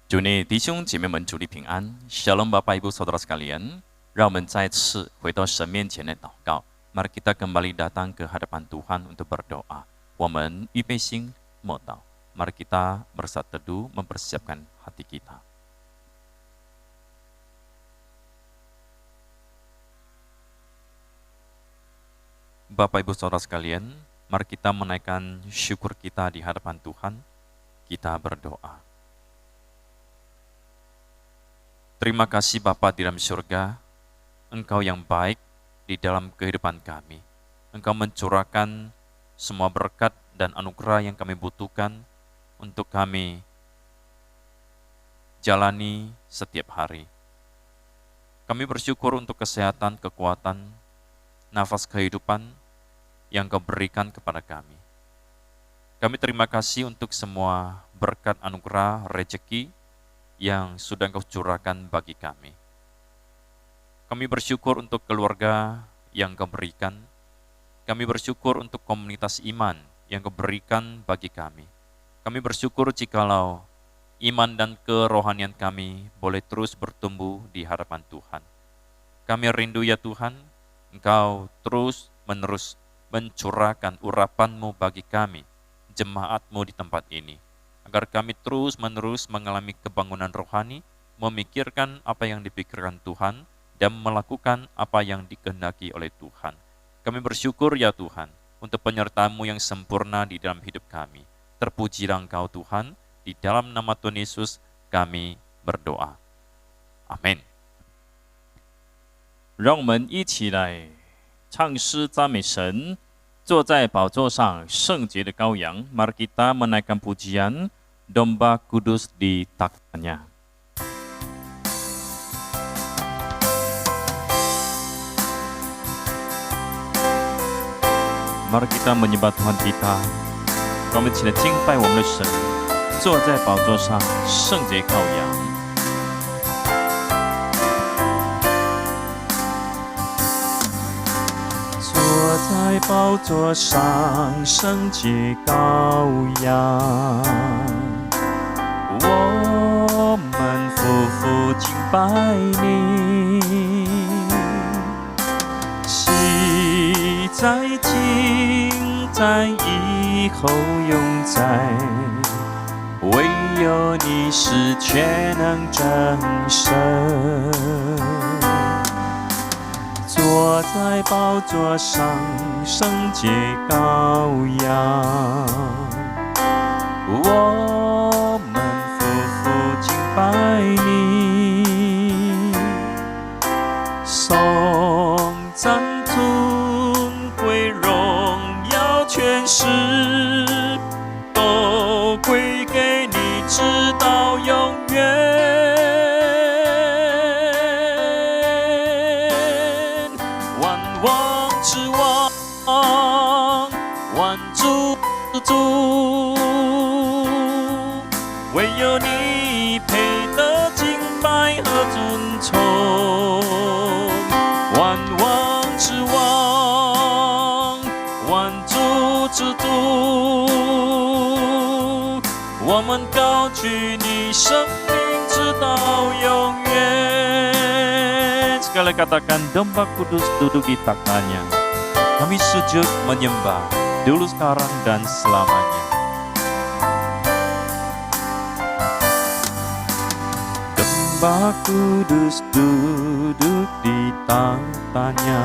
主内弟兄姐妹们，主力平安，Shalom Bapak Ibu Saudara sekalian，让我们再次回到神面前来祷告。Mari kita kembali datang ke hadapan Tuhan untuk berdoa. 我们预备心默祷。Mari kita bersatu teduh mempersiapkan hati kita. Bapak Ibu Saudara sekalian, mari kita menaikkan syukur kita di hadapan Tuhan. Kita berdoa. Terima kasih Bapa di dalam surga, Engkau yang baik di dalam kehidupan kami. Engkau mencurahkan semua berkat dan anugerah yang kami butuhkan untuk kami jalani setiap hari. Kami bersyukur untuk kesehatan, kekuatan, nafas kehidupan yang Kau berikan kepada kami. Kami terima kasih untuk semua berkat anugerah, rezeki yang sudah Engkau curahkan bagi kami. Kami bersyukur untuk keluarga yang Kau berikan. Kami bersyukur untuk komunitas iman yang Kau berikan bagi kami. Kami bersyukur jikalau iman dan kerohanian kami boleh terus bertumbuh di hadapan Tuhan. Kami rindu ya Tuhan, Engkau terus menerus mencurahkan urapan-Mu bagi kami, jemaat-Mu di tempat ini, agar kami terus-menerus mengalami kebangunan rohani, memikirkan apa yang dipikirkan Tuhan, dan melakukan apa yang dikehendaki oleh Tuhan. Kami bersyukur ya Tuhan, untuk penyertaan-Mu yang sempurna di dalam hidup kami. Terpujilah Engkau Tuhan, di dalam nama Tuhan Yesus kami berdoa. Amin. 让我们一起来唱诗赞美神。坐在宝座上圣洁的羔羊, mari kita menaikkan pujian domba kudus di takhta-Nya. Mari kita menyembah Tuhan kita. 让我们一起来敬拜我们的神，坐在宝座上圣洁羔羊。坐在宝座上圣洁羔羊，我们夫妇敬拜你，昔在今在以后永在，唯有你是全能真神。坐在宝座上圣洁羔羊，我们夫妇敬拜你，颂赞尊贵荣耀权势都归给你，直到永远。唯有你配得敬拜和尊崇，万王之王，万主之主，我们高举你生命直到永远。Sekali katakan, domba kudus duduk di takhta-Nya. Kami sujud menyembah dulu, sekarang, dan selamanya. Domba kudus duduk di takhta-Nya,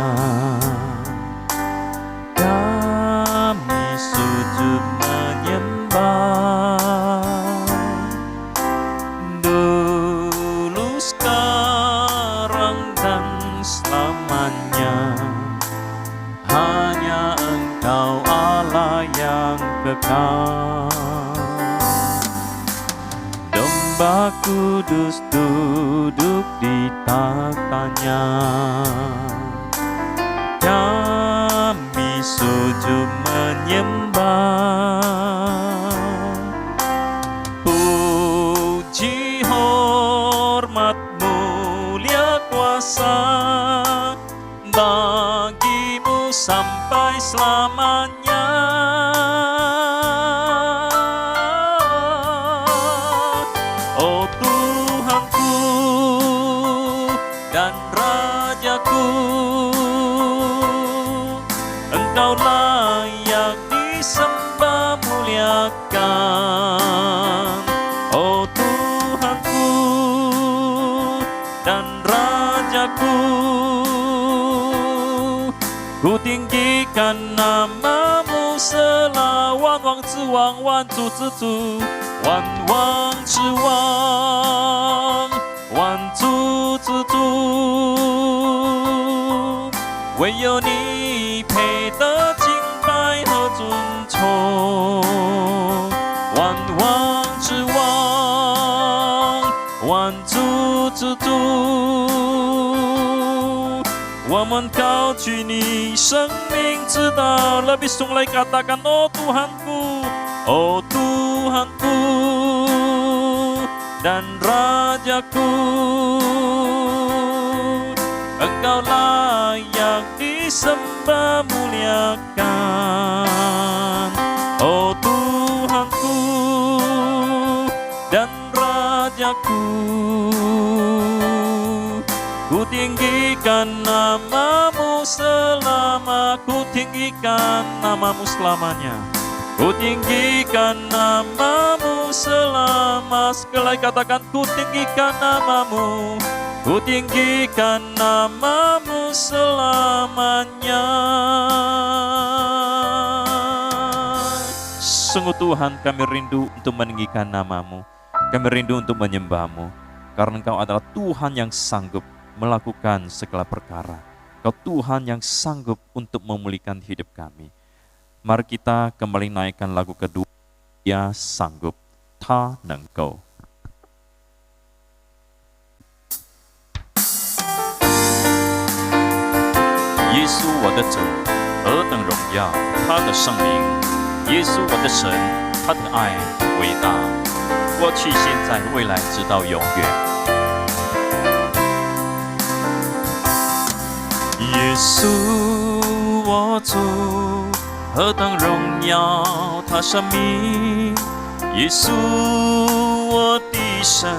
kami sujud menyembah dulu, sekarang, dan selamanya. Hanya Engkau Allah yang kekal. Domba kudus duduk di takhta-Nya, kami sujud menyembah. Puji, hormat, mulia, kuasa bagi-Mu sampai selamanya. Oh Tuhan, Engkau layak disembah muliakan, oh Tuhanku dan Rajaku. Ku tinggikan namamu sela万王之王，万主之主，万王之王，万主之主。唯有你配得敬拜和尊崇，万王之王，万主之主。我们高举你生命之道， lebih sung lagi katakan, oh Tuhanku, oh Tuhanku dan Rajaku. Engkau layak disembah muliakan, oh Tuhanku dan Rajaku. Ku tinggikan namamu selama, ku tinggikan namamu selamanya. Ku tinggikan namamu selama, sekali katakan, ku tinggikan namamu. Ku tinggikan namamu selamanya. Sungguh Tuhan, kami rindu untuk meninggikan namamu. Kami rindu untuk menyembahmu. Karena Engkau adalah Tuhan yang sanggup melakukan segala perkara. Kau Tuhan yang sanggup untuk memulihkan hidup kami. Mari kita kembali naikkan lagu kedua, Dia Sanggup, Ta Nengkau.耶稣我的主，何等荣耀他的圣名！耶稣我的神，他的爱伟大，过去、现在、未来，直到永远。耶稣我主，何等荣耀他生命！耶稣我的神，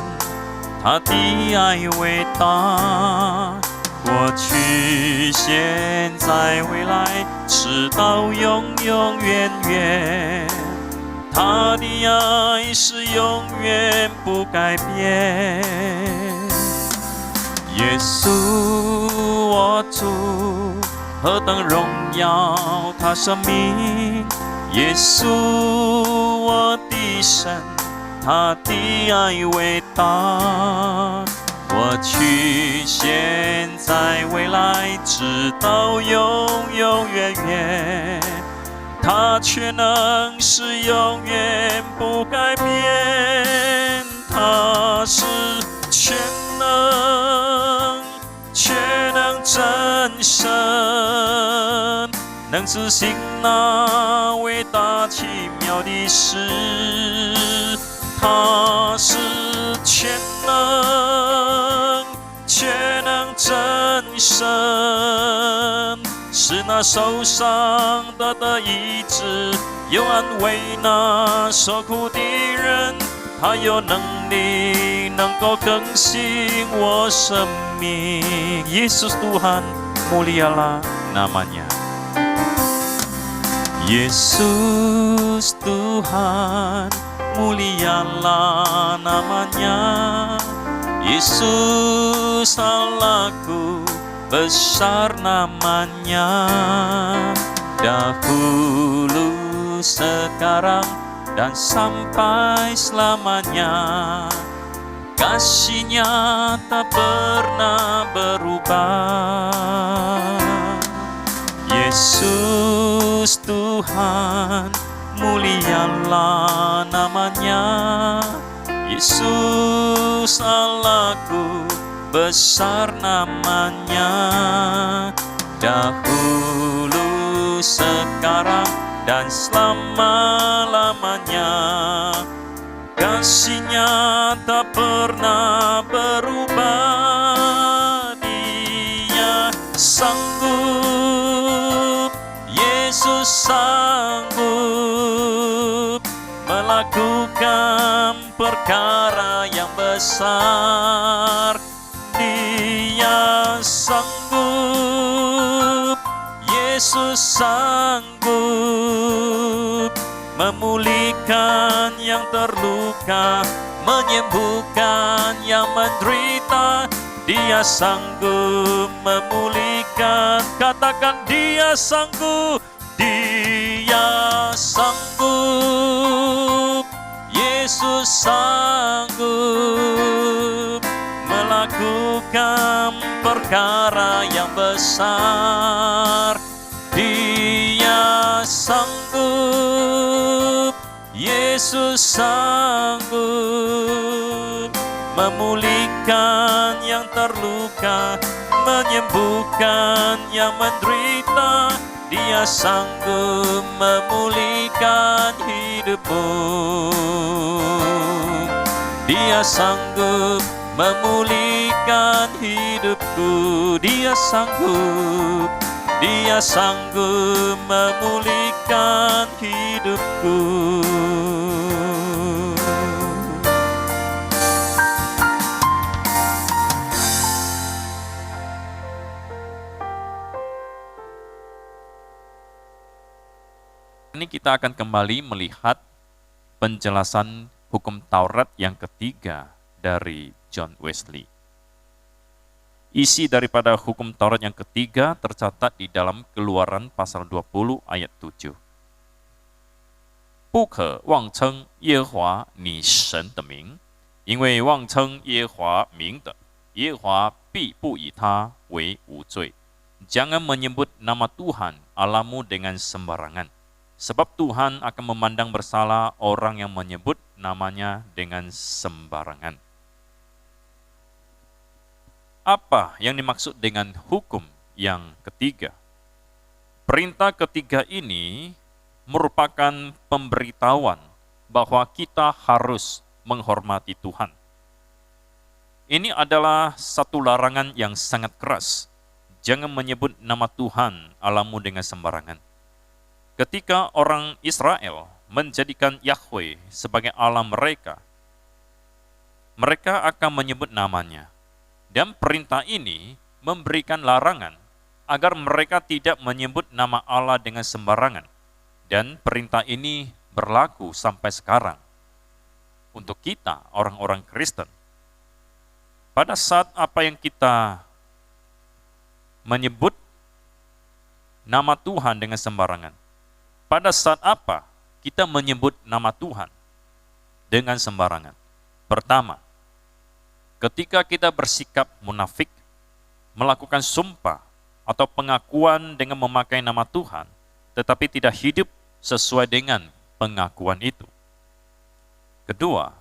他的爱伟大，过去、现在、未来，直到永永远远。他的爱是永远不改变。耶稣我主，何等荣耀他生命！耶稣我的神，他的爱伟大，过去、现在、未来，直到永永远远。他全能是永远不改变，他是全能真神，能执行那伟大奇妙的事。他是全能真神，使那受伤得医治，又安慰那受苦的人。他有能力能够更新我生命。Yesus Tuhan, mulialah namanya. Yesus Tuhan, mulialah namanya. Yesus Allahku, besar namanya. Dahulu, sekarang, dan sampai selamanya. Kasih-Nya tak pernah berubah. Yesus Tuhan, mulialah namanya. Yesus Allahku, besar namanya. Dahulu, sekarang, dan selama-lamanya. Kasih-Nya tak pernah berubah. Dia sanggup, Yesus sanggup melakukan perkara yang besar. Dia sanggup, Yesus sanggup memulihkan yang terluka, menyembuhkan yang menderita. Dia sanggup memulihkan. Katakan, Dia sanggup. Dia sanggup. Yesus sanggup melakukan perkara yang besar. Dia sanggup. Yesus sanggup memulihkan yang terluka, menyembuhkan yang menderita. Dia sanggup memulihkan hidupmu. Dia sanggup memulihkan hidupku. Dia sanggup. Dia sanggup memulihkan hidupku. Ini kita akan kembali melihat penjelasan hukum Taurat yang ketiga dari John Wesley. Isi daripada hukum Taurat yang ketiga tercatat di dalam Keluaran pasal 20 ayat 7. 不可妄称耶和华你神的名，因为妄称耶和华名的，耶和华必不以他为无罪。 Jangan menyebut nama Tuhan Allahmu dengan sembarangan, sebab Tuhan akan memandang bersalah orang yang menyebut namanya dengan sembarangan. Apa yang dimaksud dengan hukum yang ketiga? Perintah ketiga ini merupakan pemberitahuan bahwa kita harus menghormati Tuhan. Ini adalah satu larangan yang sangat keras. Jangan menyebut nama Tuhan Allahmu dengan sembarangan. Ketika orang Israel menjadikan Yahweh sebagai Allah mereka, mereka akan menyebut namanya. Dan perintah ini memberikan larangan agar mereka tidak menyebut nama Allah dengan sembarangan. Dan perintah ini berlaku sampai sekarang untuk kita, orang-orang Kristen. Pada saat apa yang kita menyebut nama Tuhan dengan sembarangan? Pada saat apa kita menyebut nama Tuhan dengan sembarangan? Pertama, ketika kita bersikap munafik, melakukan sumpah atau pengakuan dengan memakai nama Tuhan, tetapi tidak hidup sesuai dengan pengakuan itu. Kedua,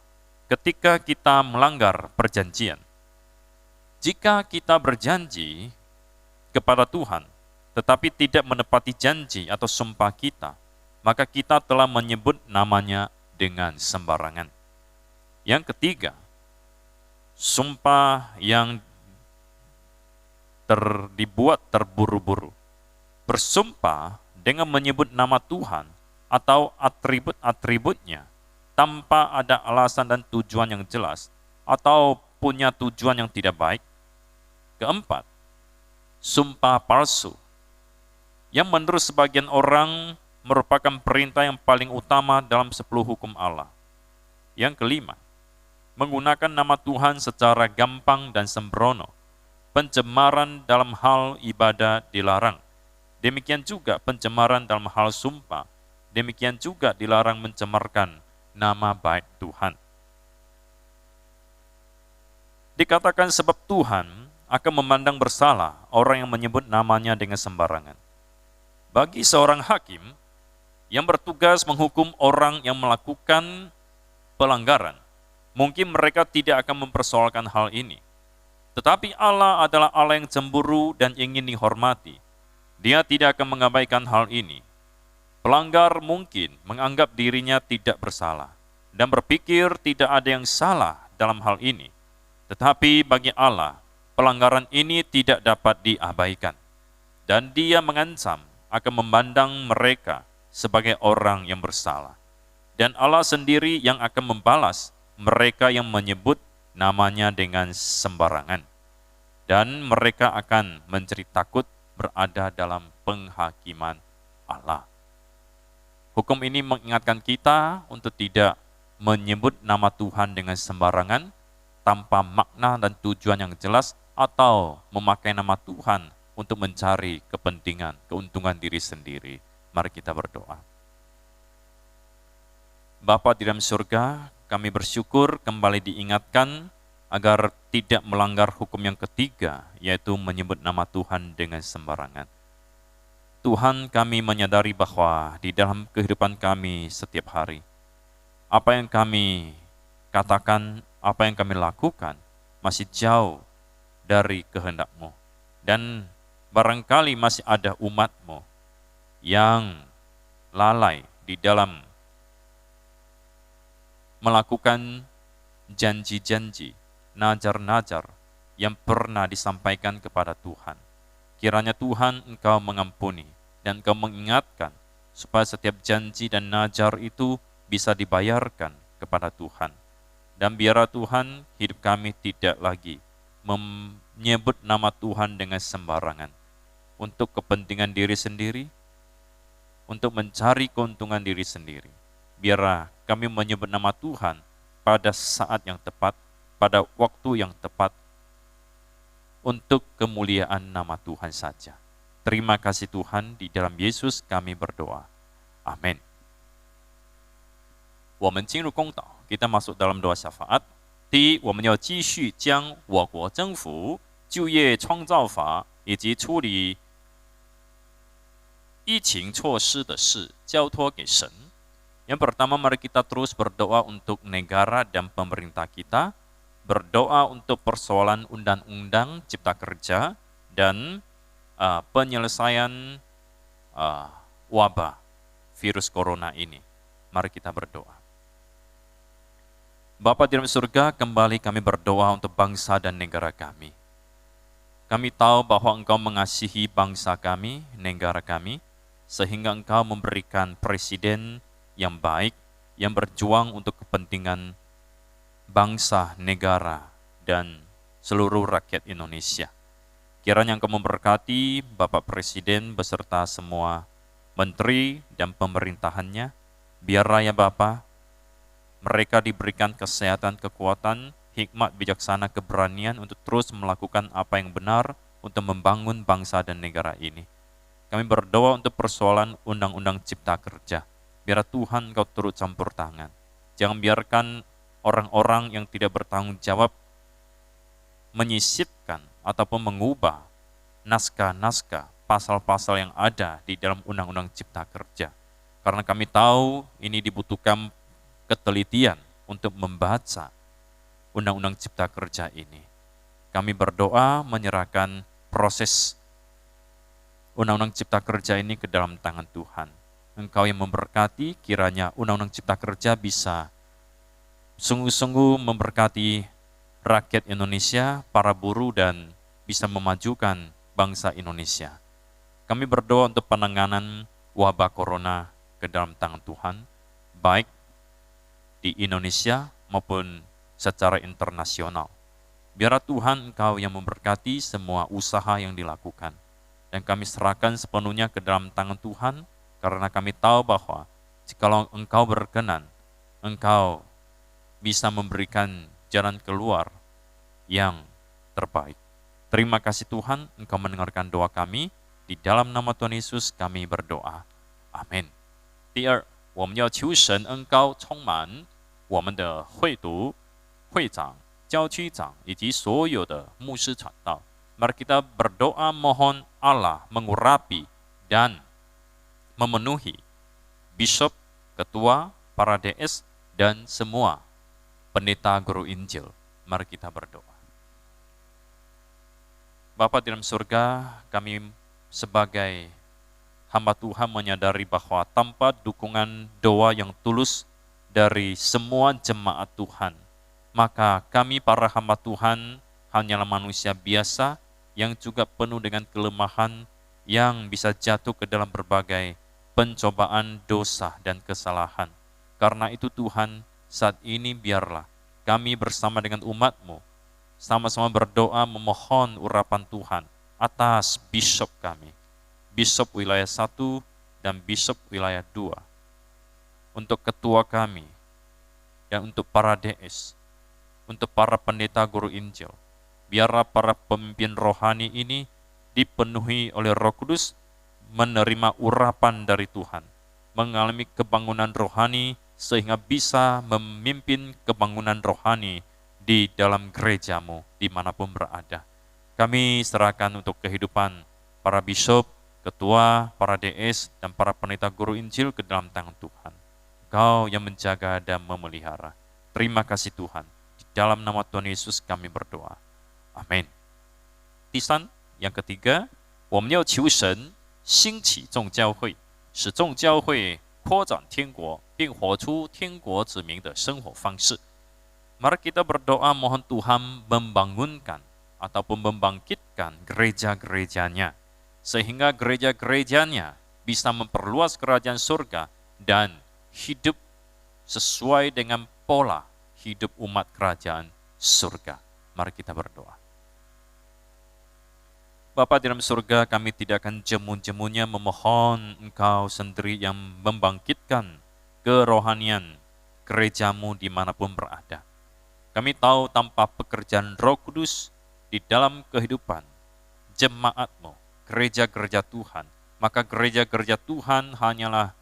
ketika kita melanggar perjanjian. Jika kita berjanji kepada Tuhan, tetapi tidak menepati janji atau sumpah kita, maka kita telah menyebut namanya dengan sembarangan. Yang ketiga, sumpah yang dibuat terburu-buru. Bersumpah dengan menyebut nama Tuhan atau atribut-atributnya tanpa ada alasan dan tujuan yang jelas atau punya tujuan yang tidak baik. Keempat, sumpah palsu yang menurut sebagian orang merupakan perintah yang paling utama dalam 10 hukum Allah. Yang kelima, menggunakan nama Tuhan secara gampang dan sembrono. Pencemaran dalam hal ibadah dilarang. Demikian juga pencemaran dalam hal sumpah. Demikian juga dilarang mencemarkan nama baik Tuhan. Dikatakan sebab Tuhan akan memandang bersalah orang yang menyebut namanya dengan sembarangan. Bagi seorang hakim yang bertugas menghukum orang yang melakukan pelanggaran, mungkin mereka tidak akan mempersoalkan hal ini. Tetapi Allah adalah Allah yang cemburu dan ingin dihormati. Dia tidak akan mengabaikan hal ini. Pelanggar mungkin menganggap dirinya tidak bersalah dan berpikir tidak ada yang salah dalam hal ini. Tetapi bagi Allah, pelanggaran ini tidak dapat diabaikan. Dan Dia mengancam akan memandang mereka sebagai orang yang bersalah. Dan Allah sendiri yang akan membalas mereka yang menyebut namanya dengan sembarangan. Dan mereka akan menjadi takut berada dalam penghakiman Allah. Hukum ini mengingatkan kita untuk tidak menyebut nama Tuhan dengan sembarangan, tanpa makna dan tujuan yang jelas, atau memakai nama Tuhan untuk mencari kepentingan, keuntungan diri sendiri. Mari kita berdoa. Bapa di dalam surga, kami bersyukur kembali diingatkan agar tidak melanggar hukum yang ketiga, yaitu menyebut nama Tuhan dengan sembarangan. Tuhan, kami menyadari bahwa di dalam kehidupan kami setiap hari, apa yang kami katakan, apa yang kami lakukan, masih jauh dari kehendak-Mu. Dan barangkali masih ada umat-Mu yang lalai di dalam melakukan janji-janji, najar-najar yang pernah disampaikan kepada Tuhan. Kiranya Tuhan Engkau mengampuni dan Engkau mengingatkan supaya setiap janji dan najar itu bisa dibayarkan kepada Tuhan. Dan biarlah Tuhan, hidup kami tidak lagi menyebut nama Tuhan dengan sembarangan untuk kepentingan diri sendiri, untuk mencari keuntungan diri sendiri. Biarlah kami menyebut nama Tuhan pada saat yang tepat, pada waktu yang tepat, untuk kemuliaan nama Tuhan saja. Terima kasih Tuhan, di dalam Yesus kami berdoa. Amin. 我们进入公祷, kita masuk dalam doa syafaat. 第一，我们要继续将我国政府就业创造法以及处理疫情措施的事交托给神. Yang pertama, mari kita terus berdoa untuk negara dan pemerintah kita, berdoa untuk persoalan undang-undang cipta kerja dan penyelesaian wabah virus corona ini. Mari kita berdoa. Bapa di dalam surga, kembali kami berdoa untuk bangsa dan negara kami. Kami tahu bahwa Engkau mengasihi bangsa kami, negara kami, sehingga Engkau memberikan presiden yang baik, yang berjuang untuk kepentingan bangsa, negara, dan seluruh rakyat Indonesia. Kiranya Engkau memberkati Bapak Presiden beserta semua menteri dan pemerintahannya. Biarlah ya Bapa, mereka diberikan kesehatan, kekuatan, hikmat, bijaksana, keberanian untuk terus melakukan apa yang benar untuk membangun bangsa dan negara ini. Kami berdoa untuk persoalan undang-undang cipta kerja. Biar Tuhan Engkau turut campur tangan. Jangan biarkan orang-orang yang tidak bertanggung jawab menyisipkan ataupun mengubah naskah-naskah, pasal-pasal yang ada di dalam undang-undang cipta kerja. Karena kami tahu ini dibutuhkan ketelitian untuk membaca undang-undang cipta kerja ini. Kami berdoa menyerahkan proses undang-undang cipta kerja ini ke dalam tangan Tuhan. Engkau yang memberkati, kiranya undang-undang cipta kerja bisa sungguh-sungguh memberkati rakyat Indonesia, para buruh, dan bisa memajukan bangsa Indonesia. Kami berdoa untuk penanganan wabah corona ke dalam tangan Tuhan, baik di Indonesia maupun secara internasional. Biarlah Tuhan Engkau yang memberkati semua usaha yang dilakukan. Dan kami serahkan sepenuhnya ke dalam tangan Tuhan, karena kami tahu bahwa jikalau Engkau berkenan, Engkau bisa memberikan jalan keluar yang terbaik. Terima kasih Tuhan, Engkau mendengarkan doa kami. Di dalam nama Tuhan Yesus kami berdoa. Amin. 第二，我们要求神恩高充满我们的会读、会长、教区长以及所有的牧师传道。Mari kita berdoa mohon Allah mengurapi dan memenuhi bishop, ketua, para DS, dan semua pendeta guru Injil. Mari kita berdoa. Bapa di dalam surga, kami sebagai hamba Tuhan menyadari bahwa tanpa dukungan doa yang tulus dari semua jemaat Tuhan, maka kami para hamba Tuhan hanyalah manusia biasa yang juga penuh dengan kelemahan, yang bisa jatuh ke dalam berbagai pencobaan, dosa, dan kesalahan. Karena itu Tuhan, saat ini biarlah kami bersama dengan umat-Mu sama-sama berdoa memohon urapan Tuhan atas bishop kami, Bishop wilayah 1 dan Bishop wilayah 2. Untuk ketua kami, dan untuk para DS, untuk para pendeta guru Injil. Biarlah para pemimpin rohani ini dipenuhi oleh Roh Kudus, menerima urapan dari Tuhan, mengalami kebangunan rohani sehingga bisa memimpin kebangunan rohani di dalam gerejamu dimanapun berada. Kami serahkan untuk kehidupan para bishop, ketua, para DS, dan para pendeta guru Injil ke dalam tangan Tuhan. Kau yang menjaga dan memelihara. Terima kasih Tuhan. Di dalam nama Tuhan Yesus kami berdoa. Amin. 第三， yang ketiga, 我们要求神兴起众教会，使众教会扩展天国，并活出天国子民的生活方式。Mari kita berdoa mohon Tuhan membangunkan ataupun membangkitkan gereja-gerejanya, sehingga gereja-gerejanya bisa memperluas kerajaan surga dan hidup sesuai dengan pola hidup umat kerajaan surga. Mari kita berdoa. Bapa di dalam surga, kami tidak akan jemu-jemunya memohon Engkau sendiri yang membangkitkan kerohanian gerejamu dimanapun berada. Kami tahu tanpa pekerjaan Roh Kudus di dalam kehidupan jemaatmu, gereja-gereja Tuhan, maka gereja-gereja Tuhan hanyalah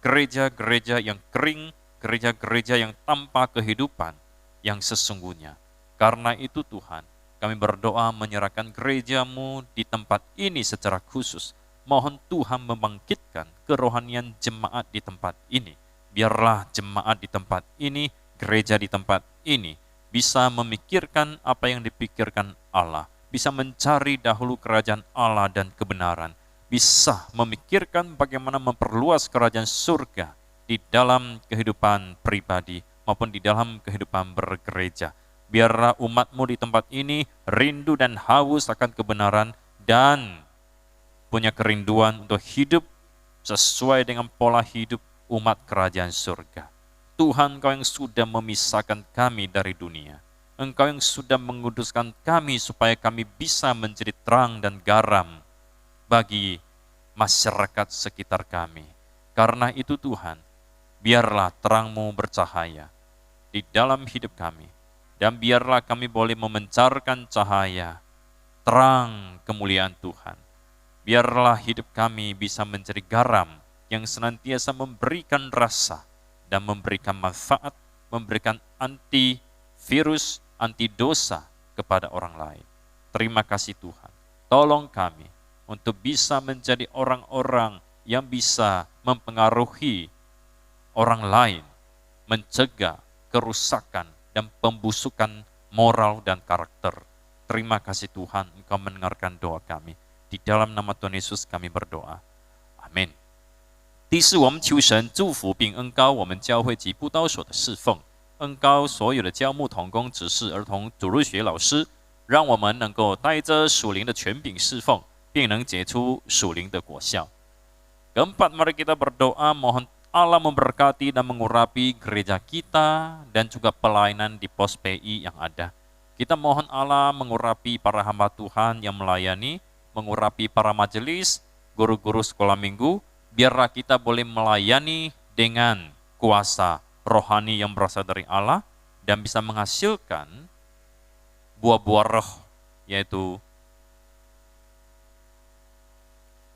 gereja-gereja yang kering, gereja-gereja yang tanpa kehidupan yang sesungguhnya. Karena itu Tuhan, kami berdoa menyerahkan gerejamu di tempat ini secara khusus. Mohon Tuhan membangkitkan kerohanian jemaat di tempat ini. Biarlah jemaat di tempat ini, gereja di tempat ini, bisa memikirkan apa yang dipikirkan Allah. Bisa mencari dahulu kerajaan Allah dan kebenaran. Bisa memikirkan bagaimana memperluas kerajaan surga di dalam kehidupan pribadi maupun di dalam kehidupan bergereja. Biarlah umatmu di tempat ini rindu dan haus akan kebenaran dan punya kerinduan untuk hidup sesuai dengan pola hidup umat kerajaan surga. Tuhan, Engkau yang sudah memisahkan kami dari dunia. Engkau yang sudah menguduskan kami supaya kami bisa menjadi terang dan garam bagi masyarakat sekitar kami. Karena itu Tuhan, biarlah terang-Mu bercahaya di dalam hidup kami. Dan biarlah kami boleh memancarkan cahaya, terang kemuliaan Tuhan. Biarlah hidup kami bisa menjadi garam yang senantiasa memberikan rasa dan memberikan manfaat, memberikan antivirus, anti dosa kepada orang lain. Terima kasih Tuhan. Tolong kami untuk bisa menjadi orang-orang yang bisa mempengaruhi orang lain, mencegah kerusakan dan pembusukan moral dan karakter. Terima kasih Tuhan, Engkau mendengarkan doa kami. Di dalam nama Tuhan Yesus kami berdoa. Amin. 第四， 我们求神祝福并恩膏我们教会及布道所的侍奉，恩膏所有的教牧同工、执事、儿童、主日学老师，让我们能够带着属灵的权柄侍奉，并能结出属灵的果效。Keempat, mari kita berdoa mohon Allah memberkati dan mengurapi gereja kita dan juga pelayanan di pos PI yang ada. Kita mohon Allah mengurapi para hamba Tuhan yang melayani, mengurapi para majelis, guru-guru sekolah minggu, biarlah kita boleh melayani dengan kuasa rohani yang berasal dari Allah dan bisa menghasilkan buah-buah roh, yaitu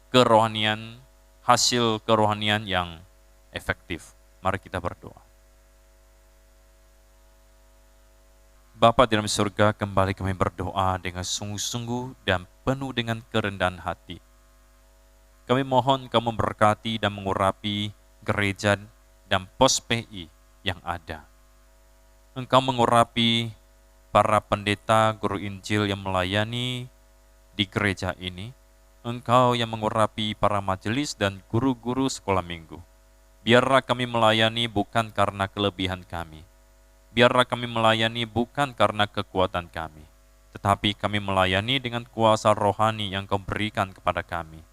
kerohanian, hasil kerohanian yang efektif. Mari kita berdoa. Bapa di dalam surga, kembali kami berdoa dengan sungguh-sungguh dan penuh dengan kerendahan hati. Kami mohon Kau memberkati dan mengurapi gereja dan pos PI yang ada. Engkau mengurapi para pendeta, guru Injil yang melayani di gereja ini. Engkau yang mengurapi para majelis dan guru-guru sekolah minggu. Biarlah kami melayani bukan karena kelebihan kami. Biarlah kami melayani bukan karena kekuatan kami. Tetapi kami melayani dengan kuasa rohani yang Kau berikan kepada kami.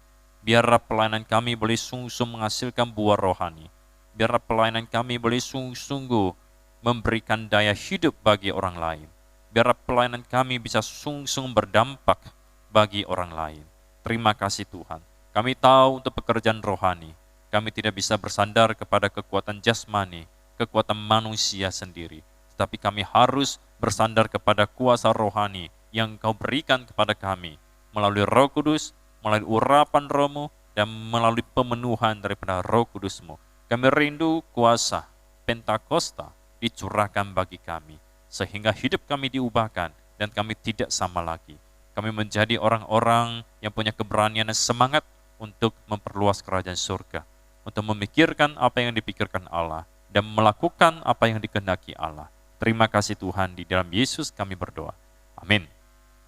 Biarlah pelayanan kami boleh sungguh-sungguh menghasilkan buah rohani. Biarlah pelayanan kami boleh sungguh-sungguh memberikan daya hidup bagi orang lain. Biarlah pelayanan kami bisa sungguh-sungguh berdampak bagi orang lain. Terima kasih Tuhan. Kami tahu untuk pekerjaan rohani, kami tidak bisa bersandar kepada kekuatan jasmani, kekuatan manusia sendiri. Tetapi kami harus bersandar kepada kuasa rohani yang Engkau berikan kepada kami melalui Roh Kudus, melalui urapan Roh-Mu, dan melalui pemenuhan daripada Roh Kudus-Mu. Kami rindu kuasa Pentakosta dicurahkan bagi kami, sehingga hidup kami diubahkan dan kami tidak sama lagi. Kami menjadi orang-orang yang punya keberanian dan semangat untuk memperluas kerajaan surga, untuk memikirkan apa yang dipikirkan Allah, dan melakukan apa yang dikehendaki Allah. Terima kasih Tuhan, di dalam Yesus kami berdoa. Amin.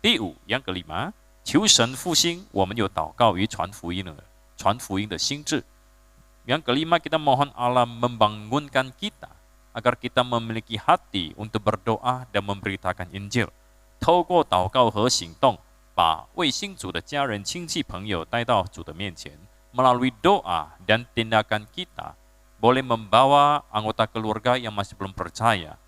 第五, yang kelima, 求神复兴我们有祷告与传福音的心志. Yang kelima, kita mohon Allah membangunkan kita agar kita memiliki hati untuk berdoa dan memberitakan Injil. 透过祷告和行动，把未信主的家人、亲戚、朋友带到主的面前。Melalui doa dan tindakan kita, boleh membawa anggota keluarga yang masih belum percaya,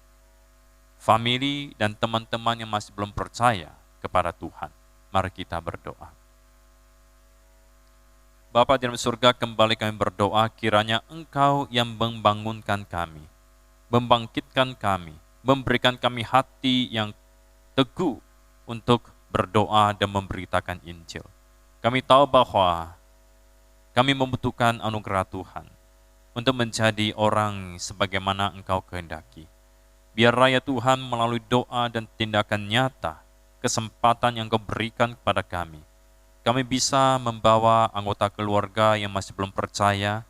famili dan teman-teman yang masih belum percaya kepada Tuhan. Mari kita berdoa. Bapa di dalam surga, kembali kami berdoa, kiranya Engkau yang membangunkan kami, membangkitkan kami, memberikan kami hati yang teguh untuk berdoa dan memberitakan Injil. Kami tahu bahwa kami membutuhkan anugerah Tuhan untuk menjadi orang sebagaimana Engkau kehendaki. Biar raya Tuhan melalui doa dan tindakan nyata, kesempatan yang Kau berikan kepada kami bisa membawa anggota keluarga yang masih belum percaya.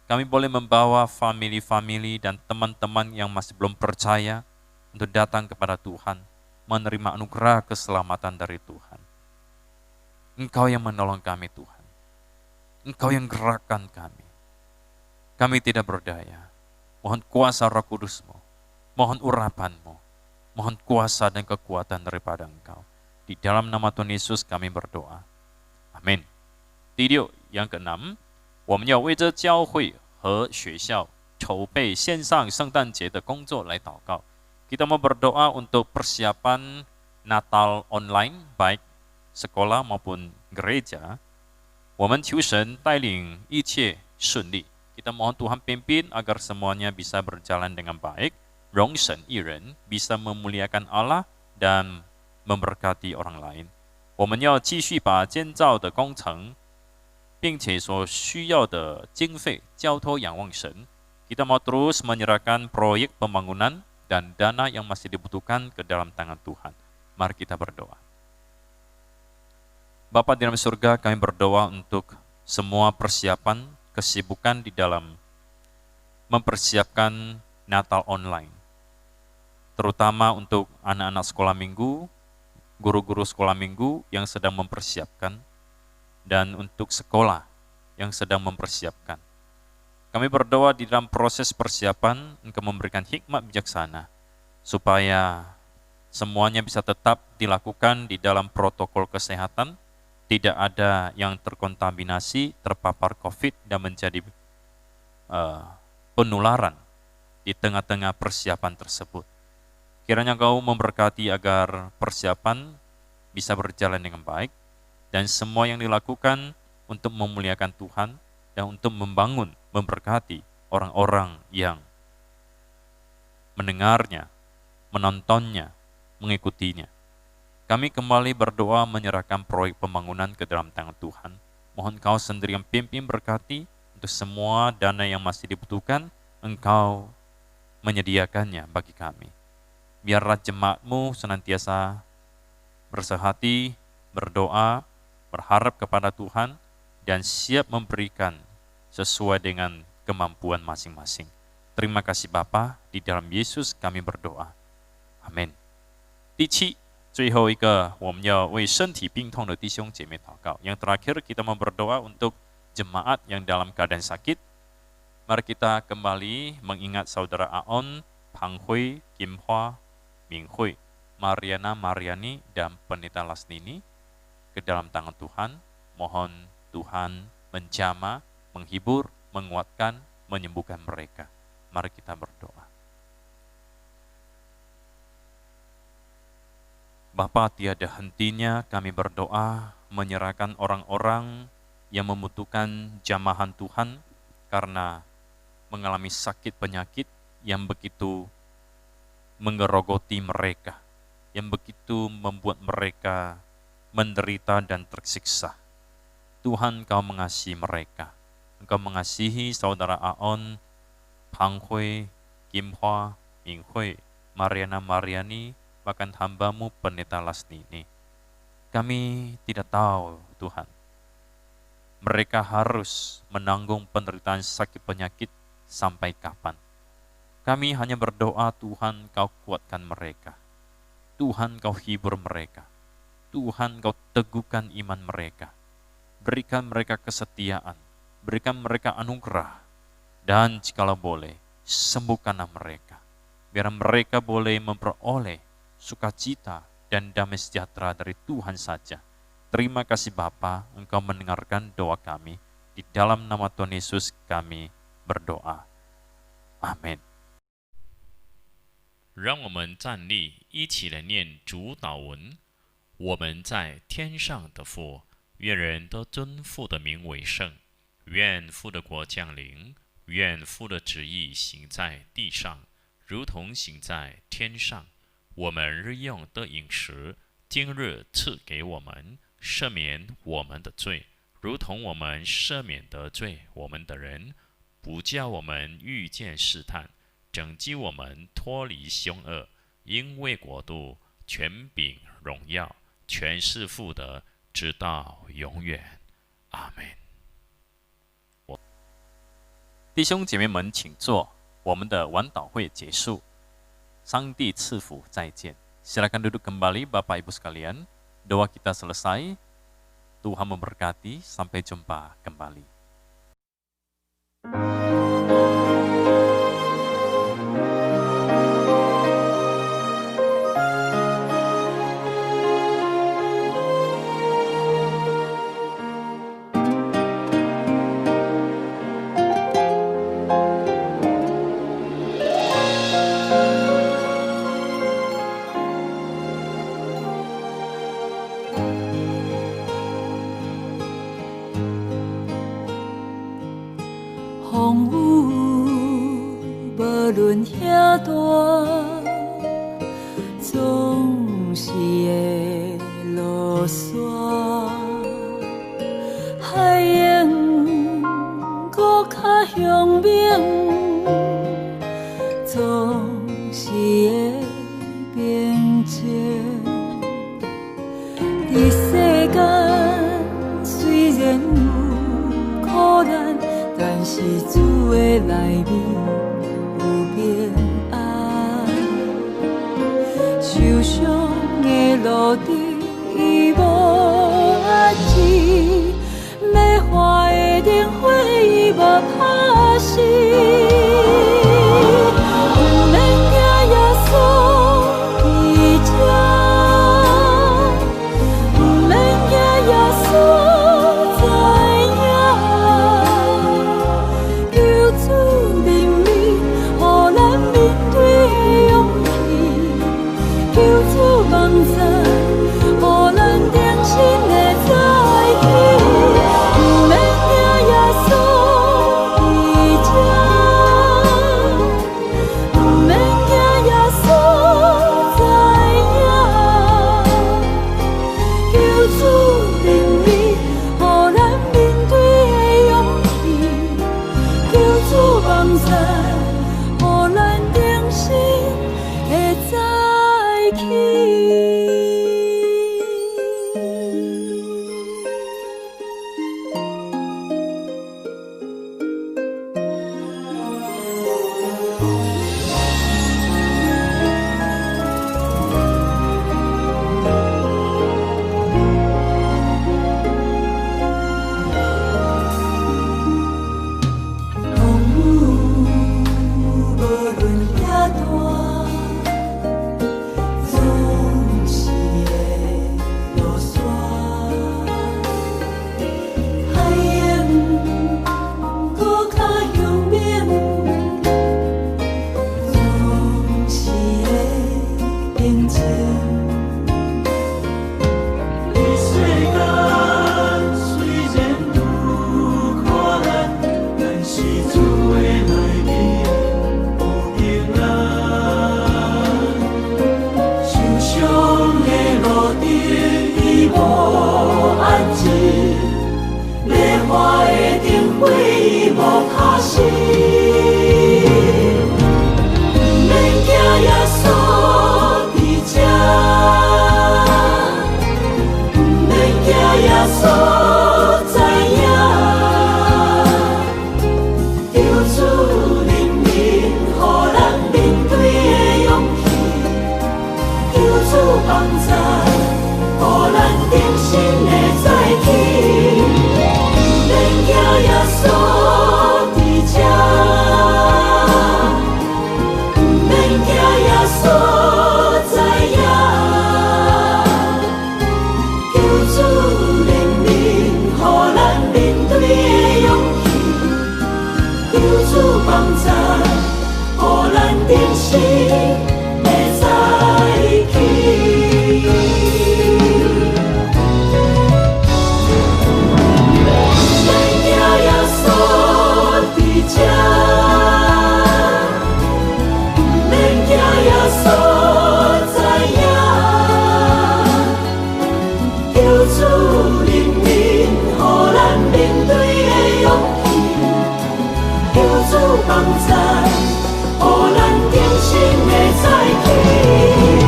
Kami boleh membawa famili-famili dan teman-teman yang masih belum percaya untuk datang kepada Tuhan, menerima anugerah keselamatan dari Tuhan. Engkau yang menolong kami Tuhan. Engkau yang gerakkan kami. Kami tidak berdaya. Mohon kuasa Roh Kudus-Mu. Mohon urapan-Mu. Mohon kuasa dan kekuatan daripada Engkau. Di dalam nama Tuhan Yesus kami berdoa. Amin. 第六, yang keenam, 我们要为这教会和学校筹备线上圣诞节的工作来祷告. Kita mau berdoa untuk persiapan Natal online, baik sekolah maupun gereja. 我们求神带领一切顺利. Kita mohon Tuhan pimpin agar semuanya bisa berjalan dengan baik. 荣神一人, bisa memuliakan Allah dan memberkati orang lain. 我们要继续把建造的工程并且所需要的经费交托仰望神. Kita mau terus menyerahkan proyek pembangunan dan dana yang masih dibutuhkan ke dalam tangan Tuhan. Mari kita berdoa. Bapa di dalam surga, kami berdoa untuk semua persiapan, kesibukan di dalam mempersiapkan Natal online. Terutama untuk anak-anak sekolah minggu, guru-guru sekolah minggu yang sedang mempersiapkan, dan untuk sekolah yang sedang mempersiapkan. Kami berdoa di dalam proses persiapan, Engkau memberikan hikmat bijaksana, supaya semuanya bisa tetap dilakukan di dalam protokol kesehatan, tidak ada yang terkontaminasi, terpapar COVID, dan menjadi penularan di tengah-tengah persiapan tersebut. Kiranya Engkau memberkati agar persiapan bisa berjalan dengan baik, dan semua yang dilakukan untuk memuliakan Tuhan, dan untuk membangun, memberkati orang-orang yang mendengarnya, menontonnya, mengikutinya. Kami kembali berdoa menyerahkan proyek pembangunan ke dalam tangan Tuhan. Mohon Kau sendiri yang pimpin berkati untuk semua dana yang masih dibutuhkan, Engkau menyediakannya bagi kami. Biarlah jemaat-Mu senantiasa bersehati, berdoa, berharap kepada Tuhan, dan siap memberikan sesuai dengan kemampuan masing-masing. Terima kasih Bapa, di dalam Yesus kami berdoa. Amin. 第七, 最后一个我们要为身体病痛的弟兄姐妹祷告. Yang terakhir kita mau berdoa untuk jemaat yang dalam keadaan sakit. Mari kita kembali mengingat saudara Aon, Pang Hui, Kim Hwa, Ming Hui, Mariana Mariani, dan Pendeta Lasnini ke dalam tangan Tuhan. Mohon Tuhan menjamah, menghibur, menguatkan, menyembuhkan mereka. Mari kita berdoa. Bapa, tiada hentinya kami berdoa menyerahkan orang-orang yang membutuhkan jamahan Tuhan karena mengalami sakit penyakit yang begitu mengerogoti mereka, yang begitu membuat mereka menderita dan tersiksa. Tuhan, Kau mengasihi mereka. Engkau mengasihi saudara Aon, Pang Hui, Kim Hua, Ming Hui, Mariana Mariani, bahkan hamba-Mu Pendeta Lasnini. Kami tidak tahu, Tuhan, mereka harus menanggung penderitaan sakit penyakit sampai kapan. Kami hanya berdoa, Tuhan, Kau kuatkan mereka. Tuhan, Kau hibur mereka. Tuhan, Kau teguhkan iman mereka. Berikan mereka kesetiaan. Berikan mereka anugerah. Dan jikalau boleh, sembuhkanlah mereka. Biar mereka boleh memperoleh sukacita dan damai sejahtera dari Tuhan saja. Terima kasih Bapa, Engkau mendengarkan doa kami. Di dalam nama Tuhan Yesus kami berdoa. Amin. 让我们站立，一起来念主祷文。我们在天上的父，愿人都尊父的名为圣。愿父的国降临，愿父的旨意行在地上，如同行在天上。我们日用的饮食，今日赐给我们，赦免我们的罪，如同我们赦免得罪我们的人，不叫我们遇见试探，拯救我们脱离凶恶。因为国度、权柄、荣耀，全是父的，直到永远。阿门。弟兄姐妹们，请坐。我们的晚祷会结束，上帝赐福，再见。Silakan duduk kembali Bapak Ibu sekalian. Doa kita selesai. Tuhan memberkati. Sampai jumpa kembali. Hãy subscribe cho kênh Ghiền Mì Gõ để không bỏ lỡ 花的灯火无卡死，免惊耶稣伫这，免惊耶稣知影，救主怜悯，予咱面对的勇气，救主帮助，予咱定心的再起。耶稣伫这，免惊耶稣知影，救主怜悯，予咱面对的勇气，救主帮助，予咱定心的再起。帮助，予咱定心的再起。